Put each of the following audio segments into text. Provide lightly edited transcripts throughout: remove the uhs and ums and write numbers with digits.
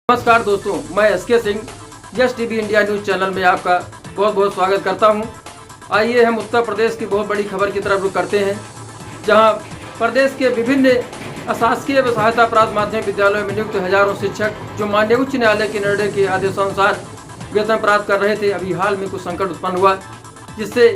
नमस्कार दोस्तों, मैं S K Singh yes TV India news channel में आपका बहुत बहुत स्वागत करता हूं। आइए हम उत्तर प्रदेश की बहुत बड़ी खबर की तरफ रुख करते हैं, जहां प्रदेश के विभिन्न अशासकीय व सहायता प्राप्त माध्यमिक विद्यालयों में नियुक्त हजारों शिक्षक जो माननीय उच्च न्यायालय के निर्णय के आदेशानुसार वेतन प्राप्त कर रहे थे, अभी हाल में कुछ संकट उत्पन्न हुआ, जिससे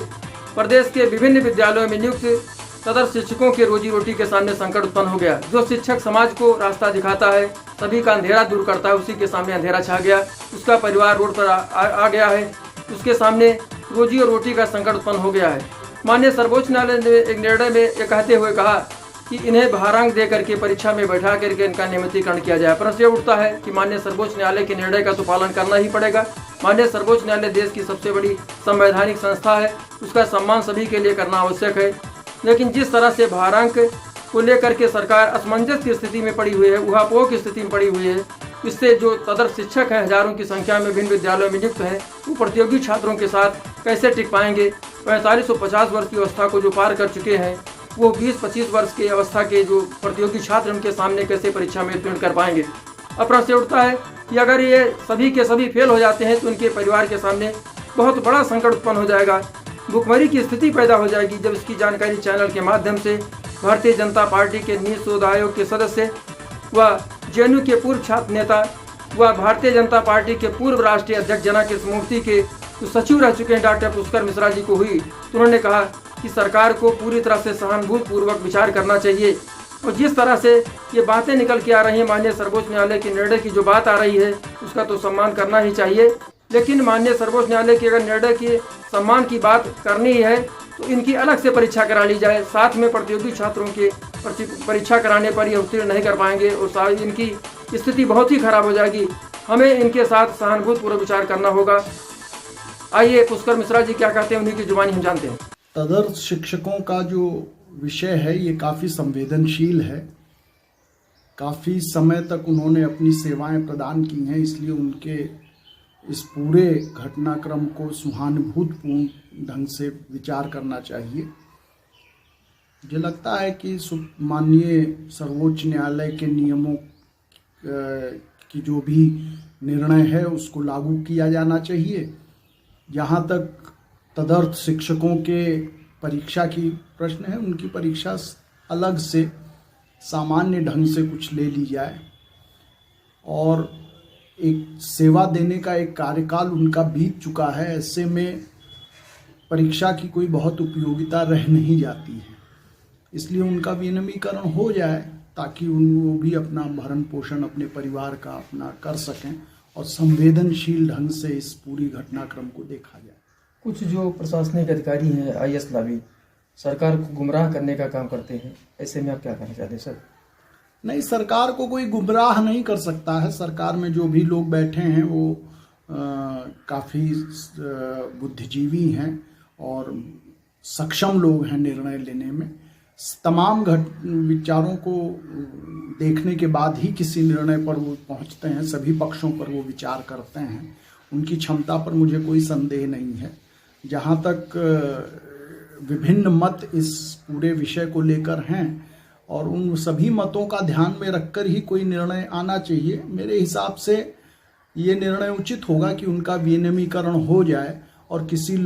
प्रदेश के विभिन्न विद्यालयों में नियुक्त सदर शिक्षकों के रोजी रोटी के सामने संकट उत्पन्न हो गया। जो शिक्षक समाज को रास्ता दिखाता है, सभी का अंधेरा दूर करता है, उसी के सामने अंधेरा छा गया। उसका परिवार रोड पर आ गया है, उसके सामने रोजी और रोटी का संकट उत्पन्न हो गया है। माननीय सर्वोच्च न्यायालय ने एक निर्णय में ये कहते हुए कहा कि इन्हें भारांक दे करके परीक्षा में बैठा करके इनका नियमितीकरण किया जाए। प्रश्न उठता है कि माननीय सर्वोच्च न्यायालय के निर्णय का तो पालन करना ही पड़ेगा। माननीय सर्वोच्च न्यायालय देश की सबसे बड़ी संवैधानिक संस्था है, उसका सम्मान सभी के लिए करना आवश्यक है। लेकिन जिस तरह से भारांक को लेकर के सरकार असमंजस की स्थिति में पड़ी हुई है, ऊहापोह की स्थिति में पड़ी हुई है, इससे जो तदर शिक्षक हैं हजारों की संख्या में विभिन्न विद्यालयों में नियुक्त हैं, वो प्रतियोगी छात्रों के साथ कैसे टिक पाएंगे। 45 और 50 वर्ष की अवस्था को जो पार कर चुके हैं, वो 20-25 वर्ष की अवस्था के जो प्रतियोगी छात्र उनके सामने कैसे परीक्षा में उत्तीर्ण कर पाएंगे। अब प्रश्न उठता है कि अगर ये सभी के सभी फेल हो जाते हैं तो उनके परिवार के सामने बहुत बड़ा संकट उत्पन्न हो जाएगा, भुखमरी की स्थिति पैदा हो जाएगी। जब इसकी जानकारी चैनल के माध्यम से भारतीय जनता पार्टी के नीति शोध आयोग के सदस्य व जेएनयू के पूर्व छात्र नेता व भारतीय जनता पार्टी के पूर्व राष्ट्रीय अध्यक्ष जना कृष्णमूर्ति के जो सचिव रह चुके हैं डॉक्टर पुष्कर मिश्रा जी को हुई, तो उन्होंने कहा कि सरकार को पूरी तरह से सहानुभूतिपूर्वक विचार करना चाहिए। और जिस तरह से ये बातें निकल के आ रही हैं, माननीय सर्वोच्च न्यायालय के निर्णय की जो बात आ रही है, उसका तो सम्मान करना ही चाहिए। लेकिन माननीय सर्वोच्च न्यायालय के अगर निर्णय के सम्मान की बात करनी है तो इनकी अलग से परीक्षा करा ली जाए। साथ में प्रतियोगी छात्रों के परीक्षा कराने पर ये उत्तीर्ण नहीं कर पाएंगे और इनकी स्थिति बहुत ही खराब हो जाएगी। हमें इनके साथ सहानुभूतिपूर्वक विचार करना होगा। आइए पुष्कर मिश्रा जी क्या कहते हैं, उन्हीं की जुबानी हम जानते हैं। तदर्थ शिक्षकों का जो विषय है ये काफ़ी संवेदनशील है। काफ़ी समय तक उन्होंने अपनी सेवाएं प्रदान की हैं, इसलिए उनके इस पूरे घटनाक्रम को सहानुभूतिपूर्ण ढंग से विचार करना चाहिए। मुझे लगता है कि माननीय सर्वोच्च न्यायालय के नियमों की जो भी निर्णय है उसको लागू किया जाना चाहिए। जहाँ तक तदर्थ शिक्षकों के परीक्षा की प्रश्न है, उनकी परीक्षा अलग से सामान्य ढंग से कुछ ले ली जाए और एक सेवा देने का एक कार्यकाल उनका बीत चुका है, ऐसे में परीक्षा की कोई बहुत उपयोगिता रह नहीं जाती है। इसलिए उनका विनियमीकरण हो जाए ताकि वो भी अपना भरण पोषण अपने परिवार का अपना कर सकें और संवेदनशील ढंग से इस पूरी घटनाक्रम को देखा जाए। कुछ जो प्रशासनिक अधिकारी हैं आईएएस लाभी सरकार को गुमराह करने का काम करते हैं, ऐसे में आप क्या कहना चाहते हैं सर? नहीं, सरकार को कोई गुमराह नहीं कर सकता है। सरकार में जो भी लोग बैठे हैं वो काफ़ी बुद्धिजीवी हैं और सक्षम लोग हैं निर्णय लेने में। तमाम विचारों को देखने के बाद ही किसी निर्णय पर वो पहुंचते हैं, सभी पक्षों पर वो विचार करते हैं। उनकी क्षमता पर मुझे कोई संदेह नहीं है। जहाँ तक विभिन्न मत इस पूरे विषय को लेकर हैं और उन सभी मतों का ध्यान में रखकर ही कोई निर्णय आना चाहिए। मेरे हिसाब से ये निर्णय उचित होगा कि उनका विनियमीकरण हो जाए और किसी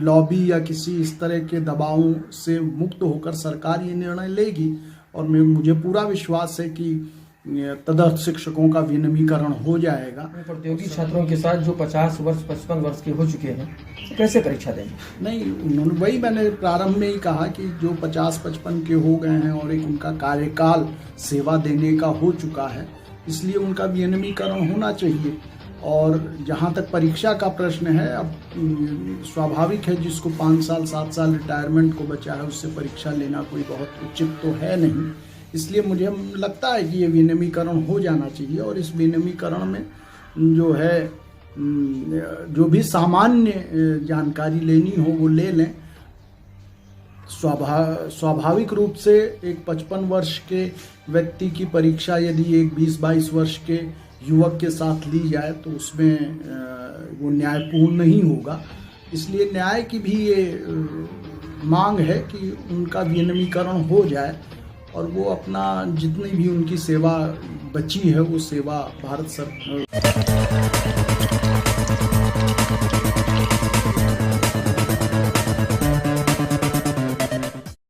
लॉबी या किसी इस तरह के दबावों से मुक्त होकर सरकार ये निर्णय लेगी। और मुझे पूरा विश्वास है कि तदर्थ शिक्षकों का विनियमीकरण हो जाएगा। प्रतियोगी छात्रों के साथ जो 50 वर्ष 55 वर्ष के हो चुके हैं, तो कैसे परीक्षा देंगे? नहीं, उन्होंने वही मैंने प्रारंभ में ही कहा कि जो 50-55 के हो गए हैं और एक उनका कार्यकाल सेवा देने का हो चुका है, इसलिए उनका विनियमीकरण होना चाहिए। और जहाँ तक परीक्षा का प्रश्न है, अब स्वाभाविक है जिसको 5 साल 7 साल रिटायरमेंट को बचा है उससे परीक्षा लेना कोई बहुत उचित तो है नहीं। इसलिए मुझे लगता है कि ये विनियमीकरण हो जाना चाहिए और इस विनियमीकरण में जो है जो भी सामान्य जानकारी लेनी हो वो ले लें। स्वाभाविक रूप से एक 55 वर्ष के व्यक्ति की परीक्षा यदि एक 20-22 वर्ष के युवक के साथ ली जाए तो उसमें वो न्यायपूर्ण नहीं होगा। इसलिए न्याय की भी ये मांग है कि उनका विनियमीकरण हो जाए और वो अपना जितनी भी उनकी सेवा बची है वो सेवा भारत सरकार